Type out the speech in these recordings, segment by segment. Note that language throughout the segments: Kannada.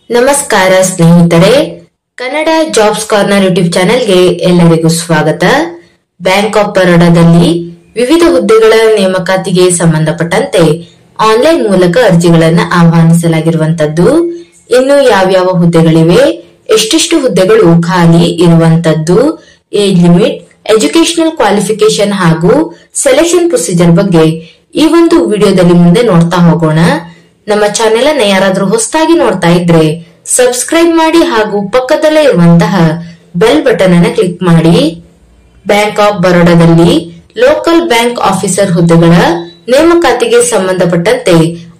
ನಮಸ್ಕಾರ ಸ್ನೇಹಿತರೆ, ಕನ್ನಡ ಜಾಬ್ಸ್ ಕಾರ್ನರ್ ಯೂಟ್ಯೂಬ್ ಚಾನೆಲ್ಗೆ ಎಲ್ಲರಿಗೂ ಸ್ವಾಗತ. ಬ್ಯಾಂಕ್ ಆಫ್ ಬರೋಡಾದಲ್ಲಿ ವಿವಿಧ ಹುದ್ದೆಗಳ ನೇಮಕಾತಿಗೆ ಸಂಬಂಧಪಟ್ಟಂತೆ ಆನ್ಲೈನ್ ಮೂಲಕ ಅರ್ಜಿಗಳನ್ನು ಆಹ್ವಾನಿಸಲಾಗಿರುವಂತದ್ದು. ಇನ್ನು ಯಾವ್ಯಾವ ಹುದ್ದೆಗಳಿವೆ, ಎಷ್ಟೆಷ್ಟು ಹುದ್ದೆಗಳು ಖಾಲಿ ಇರುವಂತದ್ದು, ಏಜ್ ಲಿಮಿಟ್, ಎಜುಕೇಶನಲ್ ಕ್ವಾಲಿಫಿಕೇಶನ್ ಹಾಗೂ ಸೆಲೆಕ್ಷನ್ ಪ್ರೊಸೀಜರ್ ಬಗ್ಗೆ ಈ ಒಂದು ವಿಡಿಯೋದಲ್ಲಿ ಮುಂದೆ ನೋಡ್ತಾ ಹೋಗೋಣ. ನಮ್ಮ ಚಾನೆಲ್ ಅನ್ನ ಯಾರಾದ್ರೂ ಹೊಸದಾಗಿ ನೋಡ್ತಾ ಇದ್ರೆ ಸಬ್ಸ್ಕ್ರೈಬ್ ಮಾಡಿ ಹಾಗೂ ಪಕ್ಕದಲ್ಲೇ ಇರುವಂತಹ ಬೆಲ್ ಬಟನ್ ಅನ್ನು ಕ್ಲಿಕ್ ಮಾಡಿ. ಬ್ಯಾಂಕ್ ಆಫ್ ಬರೋಡಾದಲ್ಲಿ ಲೋಕಲ್ ಬ್ಯಾಂಕ್ ಆಫೀಸರ್ ಹುದ್ದೆಗಳ ನೇಮಕಾತಿಗೆ ಸಂಬಂಧಪಟ್ಟಂತೆ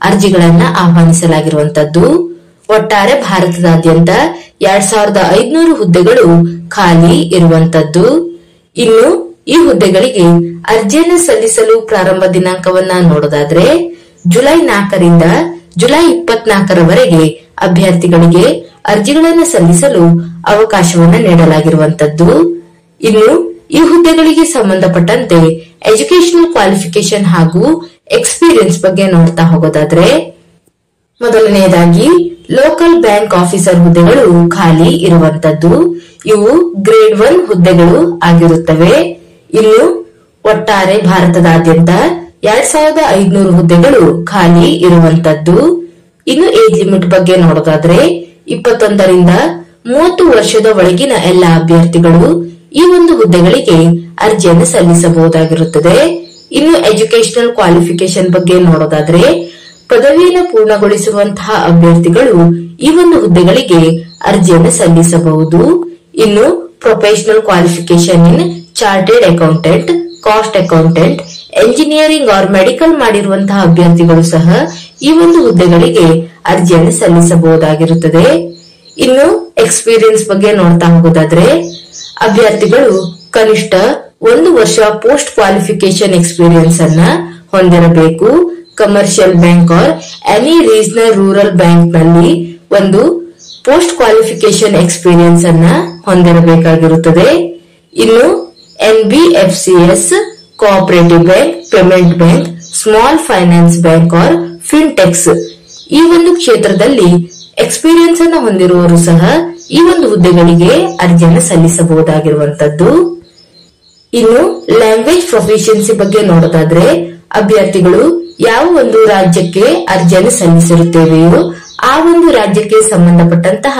ಅರ್ಜಿಗಳನ್ನ ಆಹ್ವಾನಿಸಲಾಗಿರುವಂತದ್ದು. ಒಟ್ಟಾರೆ ಭಾರತದಾದ್ಯಂತ 2500 ಹುದ್ದೆಗಳು ಖಾಲಿ ಇರುವಂತದ್ದು. ಇನ್ನು ಈ ಹುದ್ದೆಗಳಿಗೆ ಅರ್ಜಿಯನ್ನು ಸಲ್ಲಿಸಲು ಪ್ರಾರಂಭ ದಿನಾಂಕವನ್ನ ನೋಡೋದಾದ್ರೆ ಜುಲೈ 4ರಿಂದ ಜುಲೈ 24ರವರೆಗೆ ಅಭ್ಯರ್ಥಿಗಳಿಗೆ ಅರ್ಜಿಗಳನ್ನು ಸಲ್ಲಿಸಲು ಅವಕಾಶವನ್ನು ನೀಡಲಾಗಿರುವಂತದ್ದು. ಇನ್ನು ಈ ಹುದ್ದೆಗಳಿಗೆ ಸಂಬಂಧಪಟ್ಟಂತೆ ಎಜುಕೇಶನಲ್ ಕ್ವಾಲಿಫಿಕೇಶನ್ ಹಾಗೂ ಎಕ್ಸ್ಪೀರಿಯನ್ಸ್ ಬಗ್ಗೆ ನೋಡ್ತಾ ಹೋಗೋದಾದ್ರೆ, ಮೊದಲನೆಯದಾಗಿ ಲೋಕಲ್ ಬ್ಯಾಂಕ್ ಆಫೀಸರ್ ಹುದ್ದೆಗಳು ಖಾಲಿ ಇರುವಂತದ್ದು. ಇವು ಗ್ರೇಡ್ 1 ಹುದ್ದೆಗಳು ಆಗಿರುತ್ತವೆ. ಇನ್ನು ಒಟ್ಟಾರೆ ಭಾರತದಾದ್ಯಂತ 2500 ಹುದ್ದೆಗಳು ಖಾಲಿ ಇರುವಂತದ್ದು. ಇನ್ನು ಏಜ್ ಲಿಮಿಟ್ ಬಗ್ಗೆ ನೋಡೋದಾದ್ರೆ 21ರಿಂದ 30 ವರ್ಷದ ಒಳಗಿನ ಎಲ್ಲ ಅಭ್ಯರ್ಥಿಗಳು ಈ ಒಂದು ಹುದ್ದೆಗಳಿಗೆ ಅರ್ಜಿಯನ್ನು ಸಲ್ಲಿಸಬಹುದಾಗಿರುತ್ತದೆ. ಇನ್ನು ಎಜುಕೇಶನಲ್ ಕ್ವಾಲಿಫಿಕೇಶನ್ ಬಗ್ಗೆ ನೋಡೋದಾದ್ರೆ ಪದವಿಯನ್ನು ಪೂರ್ಣಗೊಳಿಸಿರುವಂತಹ ಅಭ್ಯರ್ಥಿಗಳು ಈ ಒಂದು ಹುದ್ದೆಗಳಿಗೆ ಅರ್ಜಿಯನ್ನು ಸಲ್ಲಿಸಬಹುದು. ಇನ್ನು professional qualification in chartered accountant, cost accountant, engineering or medical ಮಾಡಿರುವಂತಹ ಅಭ್ಯರ್ಥಿಗಳು ಸಹ ಈ ಒಂದು ಹುದ್ದೆಗಳಿಗೆ ಅರ್ಜಿಯನ್ನು ಸಲ್ಲಿಸಬಹುದಾಗಿರುತ್ತದೆ. ಇನ್ನು ಎಕ್ಸ್ಪೀರಿಯನ್ಸ್ ಬಗ್ಗೆ ನೋಡ್ತಾ ಹೋಗೋದಾದ್ರೆ ಅಭ್ಯರ್ಥಿಗಳು ಕನಿಷ್ಠ 1 ವರ್ಷ ಪೋಸ್ಟ್ ಕ್ವಾಲಿಫಿಕೇಶನ್ ಎಕ್ಸ್ಪೀರಿಯನ್ಸ್ ಅನ್ನ ಹೊಂದಿರಬೇಕು. Commercial bank or any regional rural bank ನಲ್ಲಿ ಒಂದು ಪೋಸ್ಟ್ ಕ್ವಾಲಿಫಿಕೇಶನ್ ಎಕ್ಸ್ಪೀರಿಯನ್ಸ್ ಅನ್ನ ಹೊಂದಿರಬೇಕಾಗಿರುತ್ತದೆ. ಇನ್ನು NBFCs, cooperative bank, payment bank, small finance bank or fintechs ಈ ಒಂದು ಕ್ಷೇತ್ರದಲ್ಲಿ ಎಕ್ಸ್ಪೀರಿಯನ್ಸ್ ಅನ್ನು ಹೊಂದಿರುವವರು ಸಹ ಈ ಒಂದು ಹುದ್ದೆಗಳಿಗೆ ಅರ್ಜಿಯನ್ನು ಸಲ್ಲಿಸಬಹುದಾಗಿರುವಂತದ್ದು. ಇನ್ನು ಲ್ಯಾಂಗ್ವೇಜ್ ಪ್ರೊಫಿಷಿಯನ್ಸಿ ಬಗ್ಗೆ ನೋಡೋದಾದ್ರೆ ಅಭ್ಯರ್ಥಿಗಳು ಯಾವ ಒಂದು ರಾಜ್ಯಕ್ಕೆ ಅರ್ಜಿಯನ್ನು ಸಲ್ಲಿಸಿರುತ್ತೇವೆಯೋ ಆ ಒಂದು ರಾಜ್ಯಕ್ಕೆ ಸಂಬಂಧಪಟ್ಟಂತಹ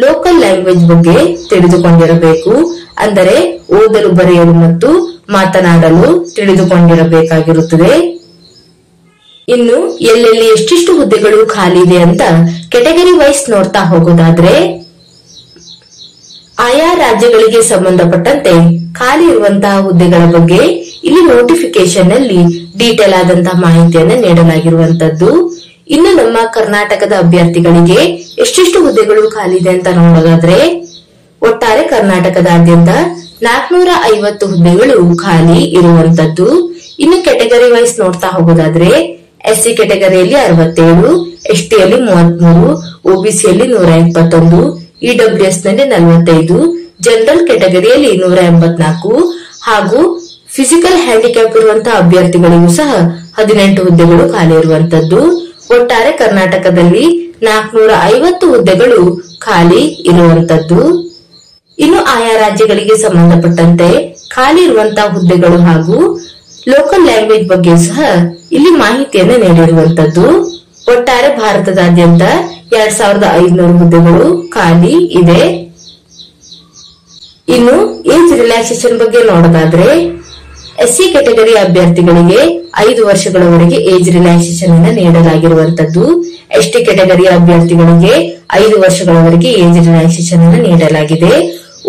ಲೋಕಲ್ ಲ್ಯಾಂಗ್ವೇಜ್ ಬಗ್ಗೆ ತಿಳಿದುಕೊಂಡಿರಬೇಕು. ಅಂದರೆ ಓದಲು, ಬರೆಯಲು ಮತ್ತು ಮಾತನಾಡಲು ತಿಳಿದುಕೊಂಡಿರಬೇಕಾಗಿರುತ್ತದೆ. ಇನ್ನು ಎಲ್ಲೆಲ್ಲಿ ಎಷ್ಟೆಷ್ಟು ಹುದ್ದೆಗಳು ಖಾಲಿ ಇದೆ ಅಂತ ಕೆಟಗರಿ ವೈಸ್ ನೋಡ್ತಾ ಹೋಗೋದಾದ್ರೆ ಆಯಾ ರಾಜ್ಯಗಳಿಗೆ ಸಂಬಂಧಪಟ್ಟಂತೆ ಖಾಲಿ ಇರುವಂತಹ ಹುದ್ದೆಗಳ ಬಗ್ಗೆ ಇಲ್ಲಿ ನೋಟಿಫಿಕೇಶನ್ ನಲ್ಲಿ ಡೀಟೇಲ್ ಆದಂತಹ ಮಾಹಿತಿಯನ್ನು ನೀಡಲಾಗಿರುವಂತದ್ದು. ಇನ್ನು ನಮ್ಮ ಕರ್ನಾಟಕದ ಅಭ್ಯರ್ಥಿಗಳಿಗೆ ಎಷ್ಟೆಷ್ಟು ಹುದ್ದೆಗಳು ಖಾಲಿ ಇದೆ ಅಂತ ನೋಡೋದಾದ್ರೆ ಒಟ್ಟಾರೆ ಕರ್ನಾಟಕದಾದ್ಯಂತ 450 ಹುದ್ದೆಗಳು ಖಾಲಿ ಇರುವಂತದ್ದು. ಇನ್ನು ಕೆಟಗರಿ ವೈಸ್ ನೋಡ್ತಾ ಹೋಗೋದಾದ್ರೆ ಎಸ್ಸಿ ಕೆಟಗರಿಯಲ್ಲಿ 67, ಎಸ್ಟಿಯಲ್ಲಿ 33, ಒಬಿಸಿಯಲ್ಲಿ 121, ಇಡಬ್ಲ್ಯೂಎಸ್ ನಲ್ಲಿ 45, ಜನರಲ್ ಕೆಟಗರಿಯಲ್ಲಿ 184 ಹಾಗೂ ಫಿಸಿಕಲ್ ಹ್ಯಾಂಡಿಕ್ಯಾಪ್ ಇರುವಂತಹ ಅಭ್ಯರ್ಥಿಗಳಿಗೂ ಸಹ 18 ಹುದ್ದೆಗಳು ಖಾಲಿ ಇರುವಂತದ್ದು. ಒಟ್ಟಾರೆ ಕರ್ನಾಟಕದಲ್ಲಿ 450 ಹುದ್ದೆಗಳು ಖಾಲಿ ಇರುವಂತದ್ದು. ಇನ್ನು ಆಯಾ ರಾಜ್ಯಗಳಿಗೆ ಸಂಬಂಧಪಟ್ಟಂತೆ ಖಾಲಿ ಇರುವಂತಹ ಹುದ್ದೆಗಳು ಹಾಗೂ ಲೋಕಲ್ ಲ್ಯಾಂಗ್ವೇಜ್ ಬಗ್ಗೆ ಸಹ ಇಲ್ಲಿ ಮಾಹಿತಿಯನ್ನು ನೀಡಿರುವಂತದ್ದು. ಒಟ್ಟಾರೆ ಭಾರತದಾದ್ಯಂತ 2500 ಹುದ್ದೆಗಳು ಖಾಲಿ ಇದೆ. ಇನ್ನು ಏಜ್ ರಿಲ್ಯಾಕ್ಸೇಷನ್ ಬಗ್ಗೆ ನೋಡೋದಾದ್ರೆ ಎಸ್ಸಿ ಕೆಟಗರಿ ಅಭ್ಯರ್ಥಿಗಳಿಗೆ 5 ವರ್ಷಗಳವರೆಗೆ ಏಜ್ ರಿಲ್ಯಾಕ್ಸೇಷನ್ ಅನ್ನು ನೀಡಲಾಗಿರುವಂತದ್ದು. ಎಸ್ಟಿ ಕೆಟಗರಿಯ ಅಭ್ಯರ್ಥಿಗಳಿಗೆ 5 ವರ್ಷಗಳವರೆಗೆ ಏಜ್ ರಿಲ್ಯಾಕ್ಸೇಷನ್ ಅನ್ನು ನೀಡಲಾಗಿದೆ.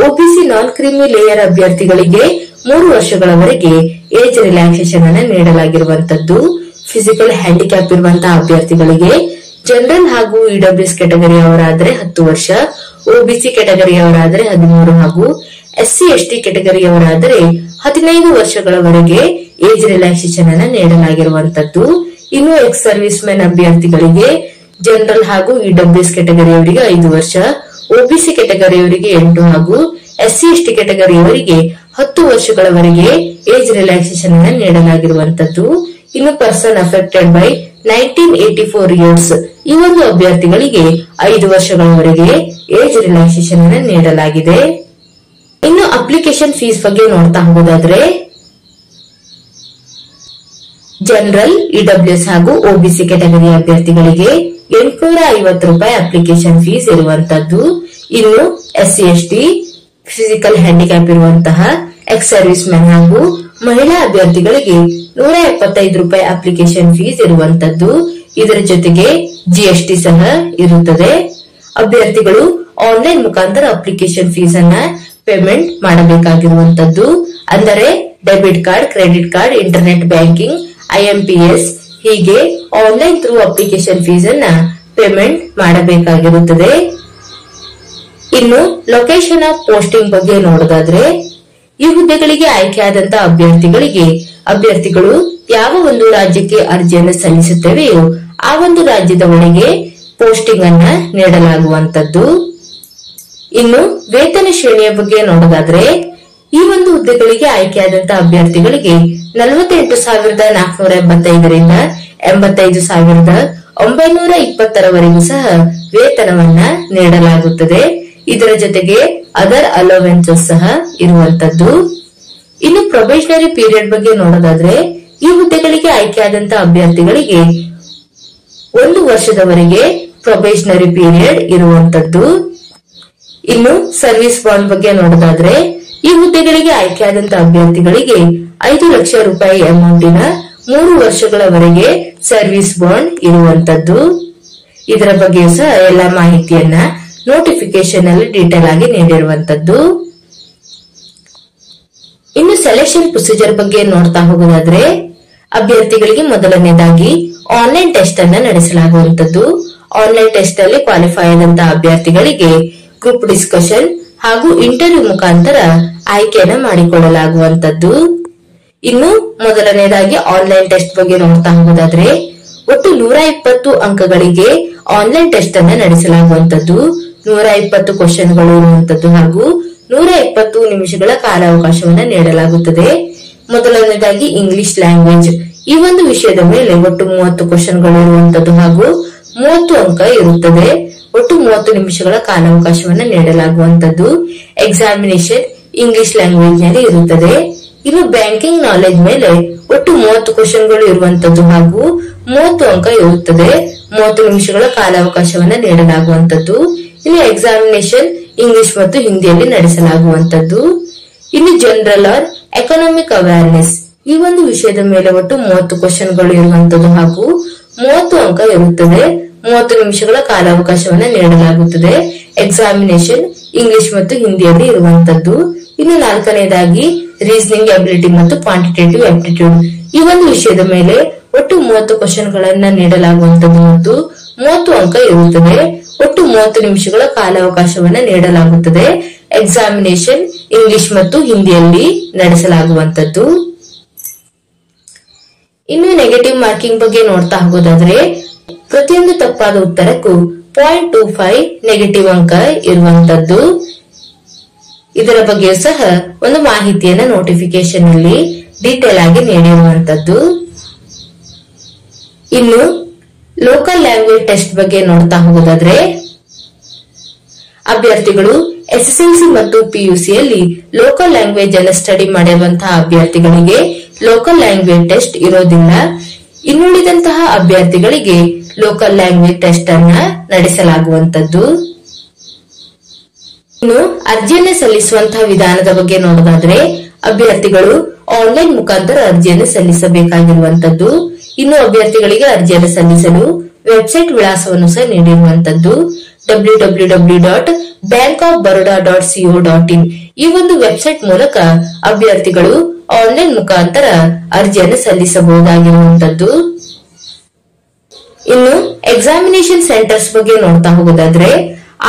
ಒಬಿಸಿ ನಾನ್ ಕ್ರೀಮಿ ಲೇಯರ್ ಅಭ್ಯರ್ಥಿಗಳಿಗೆ 3 ವರ್ಷಗಳವರೆಗೆ ಏಜ್ ರಿಲ್ಯಾಕ್ಸೇಷನ್ ಅನ್ನು ನೀಡಲಾಗಿರುವಂತದ್ದು. ಫಿಸಿಕಲ್ ಹ್ಯಾಂಡಿಕ್ಯಾಪ್ ಇರುವಂತಹ ಅಭ್ಯರ್ಥಿಗಳಿಗೆ ಜನರಲ್ ಹಾಗೂ ಇಡಬ್ಲ್ಯೂಎಸ್ ಕೆಟಗರಿಯವರಾದ್ರೆ 10 ವರ್ಷ, ಒಬಿಸಿ ಕೆಟಗರಿಯವರಾದ್ರೆ 13 ಹಾಗೂ ಎಸ್ಸಿ ಎಸ್ಟಿ ಕೆಟಗರಿಯವರಾದರೆ 15 ವರ್ಷಗಳವರೆಗೆ ಏಜ್ ರಿಲ್ಯಾಕ್ಸೇಷನ್ ಅನ್ನು ನೀಡಲಾಗಿರುವಂತದ್ದು. ಇನ್ನು ಎಕ್ಸ್ ಸರ್ವಿಸ್ ಮೆನ್ ಅಭ್ಯರ್ಥಿಗಳಿಗೆ ಜನರಲ್ ಹಾಗೂ ಇಡಬ್ಲ್ಯೂಎಸ್ ಕೆಟಗರಿಯವರಿಗೆ 5 ವರ್ಷ, ಒಬಿಸಿ ಕೆಟಗರಿಯವರಿಗೆ 8 ಹಾಗೂ ಎಸ್ಸಿ ಎಸ್ಟಿ ಕೆಟಗರಿಯವರಿಗೆ 10 ವರ್ಷಗಳವರೆಗೆ ಏಜ್ ರಿಲ್ಯಾಕ್ಸೇಷನ್ ಅನ್ನು ನೀಡಲಾಗಿರುವಂತದ್ದು. ಇನ್ನು ಪರ್ಸನ್ ಅಫೆಕ್ಟೆಡ್ ಬೈ 1984 ಇಯರ್ಸ್ ಈ ಒಂದು ಅಭ್ಯರ್ಥಿಗಳಿಗೆ 5 ವರ್ಷಗಳವರೆಗೆ ಏಜ್ ರಿಲ್ಯಾಕ್ಸೇಷನ್ ಅನ್ನು ನೀಡಲಾಗಿದೆ. ಇನ್ನು ಅಪ್ಲಿಕೇಶನ್ ಫೀಸ್ ಬಗ್ಗೆ ನೋಡ್ತಾ ಹೋಗೋದಾದ್ರೆ ಜನರಲ್, ಇಡಬ್ಲ್ಯೂಎಸ್ ಹಾಗೂ ಒಬಿಸಿ ಕ್ಯಾಟಗರಿ ಅಭ್ಯರ್ಥಿಗಳಿಗೆ 850 ರೂಪಾಯಿ ಅಪ್ಲಿಕೇಶನ್ ಫೀಸ್ ಇರುವಂತದ್ದು. ಇನ್ನು SC ST ಫಿಸಿಕಲ್ ಹ್ಯಾಂಡಿಕ್ಯಾಪ್ ಇರುವಂತಹ ಎಕ್ಸ್ ಸರ್ವಿಸ್ ಮ್ಯಾನ್ ಹಾಗೂ ಮಹಿಳಾ ಅಭ್ಯರ್ಥಿಗಳಿಗೆ 175 ರೂಪಾಯಿ ಅಪ್ಲಿಕೇಶನ್ ಫೀಸ್ ಇರುವಂತದ್ದು. ಇದರ ಜೊತೆಗೆ GST ಸಹ ಇರುತ್ತದೆ. ಅಭ್ಯರ್ಥಿಗಳು ಆನ್ಲೈನ್ ಮುಖಾಂತರ ಅಪ್ಲಿಕೇಶನ್ ಫೀಸ್ ಅನ್ನ ಪೇಮೆಂಟ್ ಮಾಡಬೇಕಾಗಿರುವಂತದ್ದು. ಅಂದರೆ debit card, credit card, internet banking, IMPS ಹೀಗೆ ಆನ್ಲೈನ್ ಥ್ರೂ ಅಪ್ಲಿಕೇಶನ್ ಫೀಸ್ ಅನ್ನ ಪೇಮೆಂಟ್ ಮಾಡಬೇಕಾಗಿರುತ್ತದೆ. ಇನ್ನು ಲೊಕೇಶನ್ ಆಫ್ ಪೋಸ್ಟಿಂಗ್ ಬಗ್ಗೆ ನೋಡೋದಾದ್ರೆ ಈ ಹುದ್ದೆಗಳಿಗೆ ಆಯ್ಕೆಯಾದಂತಹ ಅಭ್ಯರ್ಥಿಗಳು ಯಾವ ಒಂದು ರಾಜ್ಯಕ್ಕೆ ಅರ್ಜಿಯನ್ನು ಸಲ್ಲಿಸುತ್ತವೆಯೋ ಆ ಒಂದು ರಾಜ್ಯದ ಒಳಗೆ ಪೋಸ್ಟಿಂಗ್ ಅನ್ನ ನೀಡಲಾಗುವಂತದ್ದು. ಇನ್ನು ವೇತನ ಶ್ರೇಣಿಯ ಬಗ್ಗೆ ನೋಡೋದಾದ್ರೆ ಈ ಒಂದು ಹುದ್ದೆಗಳಿಗೆ ಆಯ್ಕೆಯಾದಂತಹ ಅಭ್ಯರ್ಥಿಗಳಿಗೆ 48,485 ರಿಂದ 85,920 ಸಹ ವೇತನವನ್ನ ನೀಡಲಾಗುತ್ತದೆ. ಇದರ ಜೊತೆಗೆ ಅದರ್ ಅಲೋವೆನ್ಸಸ್ ಸಹ ಇರುವಂತದ್ದು. ಇನ್ನು ಪ್ರೊಬೇಷನರಿ ಪೀರಿಯಡ್ ಬಗ್ಗೆ ನೋಡೋದಾದ್ರೆ ಈ ಹುದ್ದೆಗಳಿಗೆ ಆಯ್ಕೆಯಾದಂತಹ ಅಭ್ಯರ್ಥಿಗಳಿಗೆ 1 ವರ್ಷದವರೆಗೆ ಪ್ರೊಬೇಷನರಿ ಪೀರಿಯಡ್ ಇರುವಂತದ್ದು. ಇನ್ನು ಸರ್ವಿಸ್ ಬಾಂಡ್ ಬಗ್ಗೆ ನೋಡೋದಾದ್ರೆ ಈ ಹುದ್ದೆಗಳಿಗೆ ಆಯ್ಕೆಯಾದಂತಹ ಅಭ್ಯರ್ಥಿಗಳಿಗೆ 5 ಲಕ್ಷ ರೂಪಾಯಿ ಅಮೌಂಟಿನ 3 ವರ್ಷಗಳವರೆಗೆ ಸರ್ವಿಸ್ ಬಾಂಡ್ ಇರುವಂತದ್ದು. ಇದರ ಬಗ್ಗೆ ಸಹ ಎಲ್ಲ ಮಾಹಿತಿಯನ್ನ ನೋಟಿಫಿಕೇಶನ್ ಅಲ್ಲಿ ಡೀಟೇಲ್ ಆಗಿ ನೀಡಿರುವಂತದ್ದು. ಇನ್ನು ಸೆಲೆಕ್ಷನ್ ಪ್ರೊಸೀಜರ್ ಬಗ್ಗೆ ನೋಡ್ತಾ ಹೋಗೋದಾದ್ರೆ ಅಭ್ಯರ್ಥಿಗಳಿಗೆ ಮೊದಲನೇದಾಗಿ ಆನ್ಲೈನ್ ಟೆಸ್ಟ್ ಅನ್ನ ನಡೆಸಲಾಗುವಂತದ್ದು. ಆನ್ಲೈನ್ ಟೆಸ್ಟ್ ಅಲ್ಲಿ ಕ್ವಾಲಿಫೈ ಆದಂತಹ ಅಭ್ಯರ್ಥಿಗಳಿಗೆ ಗ್ರೂಪ್ ಡಿಸ್ಕಷನ್ ಹಾಗೂ ಇಂಟರ್ವ್ಯೂ ಮುಖಾಂತರ ಆಯ್ಕೆಯನ್ನ ಮಾಡಿಕೊಳ್ಳಲಾಗುವಂತದ್ದು. ಇನ್ನು ಮೊದಲನೇದಾಗಿ ಆನ್ಲೈನ್ ಟೆಸ್ಟ್ ಬಗ್ಗೆ ನೋಡ್ತಾ ಹೋಗೋದಾದ್ರೆ ಒಟ್ಟು 120 ಅಂಕಗಳಿಗೆ ಆನ್ಲೈನ್ ಟೆಸ್ಟ್ ಅನ್ನ ನಡೆಸಲಾಗುವಂತದ್ದು. 120 ಕ್ವಶನ್ಗಳು ಇರುವಂತದ್ದು ಹಾಗೂ 120 ನಿಮಿಷಗಳ ಕಾಲಾವಕಾಶವನ್ನ ನೀಡಲಾಗುತ್ತದೆ. ಮೊದಲನೇದಾಗಿ ಇಂಗ್ಲಿಷ್ ಲ್ಯಾಂಗ್ವೇಜ್ ಈ ಒಂದು ವಿಷಯದ ಮೇಲೆ ಒಟ್ಟು 30 ಕ್ವಶನ್ಗಳು ಇರುವಂತದ್ದು ಹಾಗೂ 30 ಅಂಕ ಇರುತ್ತದೆ. ಒಟ್ಟು 30 ನಿಮಿಷಗಳ ಕಾಲಾವಕಾಶವನ್ನ ನೀಡಲಾಗುವಂತದ್ದು. ಎಕ್ಸಾಮಿನೇಷನ್ ಇಂಗ್ಲಿಷ್ ಲ್ಯಾಂಗ್ವೇಜ್ ನಲ್ಲಿ ಇರುತ್ತದೆ. ಇನ್ನು ಬ್ಯಾಂಕಿಂಗ್ ನಾಲೆಜ್ ಮೇಲೆ ಒಟ್ಟು 30 ಕ್ವಶನ್ಗಳು ಇರುವಂತದ್ದು ಹಾಗೂ 30 ಅಂಕ ಇರುತ್ತದೆ. 30 ನಿಮಿಷಗಳ ಕಾಲಾವಕಾಶವನ್ನ ನೀಡಲಾಗುವಂತದ್ದು. ಇನ್ನು ಎಕ್ಸಾಮಿನೇಷನ್ ಇಂಗ್ಲಿಷ್ ಮತ್ತು ಹಿಂದಿಯಲ್ಲಿ ನಡೆಸಲಾಗುವಂತದ್ದು. ಇನ್ನು ಜನರಲ್ ಆರ್ ಎಕನಾಮಿಕ್ ಅವೇರ್ನೆಸ್ ಈ ಒಂದು ವಿಷಯದ ಮೇಲೆ ಒಟ್ಟು 30 ಕ್ವಶನ್ಗಳು ಇರುವಂತದ್ದು ಹಾಗೂ 30 ಅಂಕ ಇರುತ್ತದೆ. 30 ನಿಮಿಷಗಳ ಕಾಲಾವಕಾಶವನ್ನ ನೀಡಲಾಗುತ್ತದೆ. ಎಕ್ಸಾಮಿನೇಷನ್ ಇಂಗ್ಲಿಷ್ ಮತ್ತು ಹಿಂದಿಯಲ್ಲಿ ಇರುವಂತದ್ದು. ಇನ್ನು 4ನೇದಾಗಿ ರೀಸನಿಂಗ್ ಎಬಿಲಿಟಿ ಮತ್ತು ಕ್ವಾಂಟಿಟೇಟಿವ್ ಆಪ್ಟಿಟ್ಯೂಡ್ ಈ ಒಂದು ವಿಷಯದ ಮೇಲೆ ಒಟ್ಟು 30 ಕ್ವಶನ್ಗಳನ್ನ ನೀಡಲಾಗುವಂತದ್ದು ಮತ್ತು 30 ಅಂಕ ಇರುತ್ತದೆ. ಒಟ್ಟು 30 ನಿಮಿಷಗಳ ಕಾಲಾವಕಾಶವನ್ನ ನೀಡಲಾಗುತ್ತದೆ. ಎಕ್ಸಾಮಿನೇಷನ್ ಇಂಗ್ಲಿಷ್ ಮತ್ತು ಹಿಂದಿಯಲ್ಲಿ ನಡೆಸಲಾಗುವಂತದ್ದು. ಇನ್ನು ನೆಗೆಟಿವ್ ಮಾರ್ಕಿಂಗ್ ಬಗ್ಗೆ ನೋಡ್ತಾ ಹೋಗೋದಾದ್ರೆ ಪ್ರತಿಯೊಂದು ತಪ್ಪಾದ ಉತ್ತರಕ್ಕೂ 0.25 ನೆಗೆಟಿವ್ ಅಂಕ ಇರುವಂತದ್ದು. ಇದರ ಬಗ್ಗೆ ಸಹ ಒಂದು ಮಾಹಿತಿಯನ್ನ ನೋಟಿಫಿಕೇಶನ್ ಅಲ್ಲಿ ಡೀಟೇಲ್ ಆಗಿ ನೀಡಿರುವಂತದ್ದು. ಇನ್ನು ಲೋಕಲ್ ಲ್ಯಾಂಗ್ವೇಜ್ ಟೆಸ್ಟ್ ಬಗ್ಗೆ ನೋಡ್ತಾ ಹೋಗೋದಾದ್ರೆ ಅಭ್ಯರ್ಥಿಗಳು SSLC ಮತ್ತು PUC ಯಲ್ಲಿ ಲೋಕಲ್ ಲ್ಯಾಂಗ್ವೇಜ್ ಅನ್ನು ಸ್ಟಡಿ ಮಾಡಿರುವಂತಹ ಅಭ್ಯರ್ಥಿಗಳಿಗೆ ಲೋಕಲ್ ಲ್ಯಾಂಗ್ವೇಜ್ ಟೆಸ್ಟ್ ಇರೋದಿಲ್ಲ. ಇನ್ನುಳಿದಂತಹ ಅಭ್ಯರ್ಥಿಗಳಿಗೆ ಲೋಕಲ್ ಲ್ಯಾಂಗ್ವೇಜ್ ಟೆಸ್ಟ್ ಅನ್ನ ನಡೆಸಲಾಗುವಂತದ್ದು. ಇನ್ನು ಅರ್ಜಿಯನ್ನು ಸಲ್ಲಿಸುವಂತಹ ವಿಧಾನದ ಬಗ್ಗೆ ನೋಡೋದಾದ್ರೆ ಅಭ್ಯರ್ಥಿಗಳು ಆನ್ಲೈನ್ ಮುಖಾಂತರ ಅರ್ಜಿಯನ್ನು ಸಲ್ಲಿಸಬೇಕಾಗಿರುವಂತದ್ದು. ಇನ್ನು ಅಭ್ಯರ್ಥಿಗಳಿಗೆ ಅರ್ಜಿಯನ್ನು ಸಲ್ಲಿಸಲು ವೆಬ್ಸೈಟ್ ವಿಳಾಸವನ್ನು ಸಹ ನೀಡಿರುವಂತದ್ದು. www.bankofbaroda.co.in ಈ ಒಂದು ವೆಬ್ಸೈಟ್ ಮೂಲಕ ಅಭ್ಯರ್ಥಿಗಳು ಆನ್ಲೈನ್ ಮುಖಾಂತರ ಅರ್ಜಿಯನ್ನು ಸಲ್ಲಿಸಬಹುದಾಗಿರುವಂತದ್ದು. ಇನ್ನು ಎಕ್ಸಾಮಿನೇಷನ್ ಸೆಂಟರ್ಸ್ ಬಗ್ಗೆ ನೋಡ್ತಾ ಹೋಗೋದಾದ್ರೆ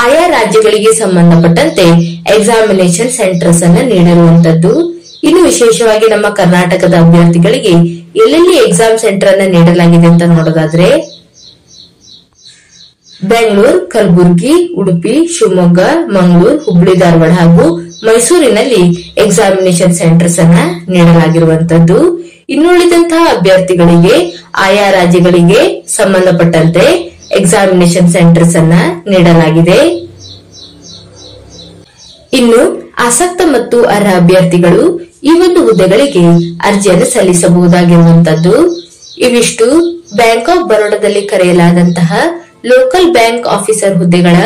ಆಯಾ ರಾಜ್ಯಗಳಿಗೆ ಸಂಬಂಧಪಟ್ಟಂತೆ ಎಕ್ಸಾಮಿನೇಷನ್ ಸೆಂಟರ್ಸ್ ಅನ್ನ ನೀಡಿರುವಂತದ್ದು. ಇನ್ನು ವಿಶೇಷವಾಗಿ ನಮ್ಮ ಕರ್ನಾಟಕದ ಅಭ್ಯರ್ಥಿಗಳಿಗೆ ಎಲ್ಲೆಲ್ಲಿ ಎಕ್ಸಾಮ್ ಸೆಂಟರ್ ಅನ್ನ ನೀಡಲಾಗಿದೆ ಅಂತ ನೋಡೋದಾದ್ರೆ ಬೆಂಗಳೂರು, ಕಲಬುರಗಿ, ಉಡುಪಿ, ಶಿವಮೊಗ್ಗ, ಮಂಗಳೂರು, ಹುಬ್ಬಳ್ಳಿ, ಧಾರವಾಡ ಹಾಗೂ ಮೈಸೂರಿನಲ್ಲಿ ಎಕ್ಸಾಮಿನೇಷನ್ ಸೆಂಟರ್ಸ್ ಅನ್ನ ನೀಡಲಾಗಿರುವಂತದ್ದು. ಇನ್ನುಳಿದಂತಹ ಅಭ್ಯರ್ಥಿಗಳಿಗೆ ಆಯಾ ರಾಜ್ಯಗಳಿಗೆ ಸಂಬಂಧಪಟ್ಟಂತೆ ಎಕ್ಸಾಮಿನೇಷನ್ ಸೆಂಟರ್ಸ್ ಅನ್ನ ನೀಡಲಾಗಿದೆ. ಇನ್ನು ಆಸಕ್ತ ಮತ್ತು ಅರ್ಹ ಅಭ್ಯರ್ಥಿಗಳು ಈ ಒಂದು ಹುದ್ದೆಗಳಿಗೆ ಅರ್ಜಿಯನ್ನು ಸಲ್ಲಿಸಬಹುದಾಗಿರುವಂತದ್ದು. ಇವಿಷ್ಟು ಬ್ಯಾಂಕ್ ಆಫ್ ಬರೋಡಾದಲ್ಲಿ ಕರೆಯಲಾದಂತಹ ಲೋಕಲ್ ಬ್ಯಾಂಕ್ ಆಫೀಸರ್ ಹುದ್ದೆಗಳ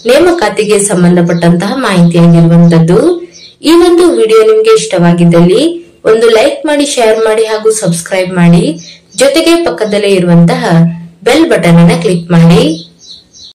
ನೇಮಕಾತಿಗೆ ಸಂಬಂಧಪಟ್ಟಂತಹ ಮಾಹಿತಿಯಾಗಿರುವಂತದ್ದು. ಈ ಒಂದು ವಿಡಿಯೋ ನಿಮ್ಗೆ ಇಷ್ಟವಾಗಿದ್ದಲ್ಲಿ ಒಂದು ಲೈಕ್ ಮಾಡಿ, ಶೇರ್ ಮಾಡಿ ಹಾಗೂ ಸಬ್ಸ್ಕ್ರೈಬ್ ಮಾಡಿ. ಜೊತೆಗೆ ಪಕ್ಕದಲ್ಲೇ ಇರುವಂತಹ ಬೆಲ್ ಬಟನ್ ಅನ್ನ ಕ್ಲಿಕ್ ಮಾಡಿ.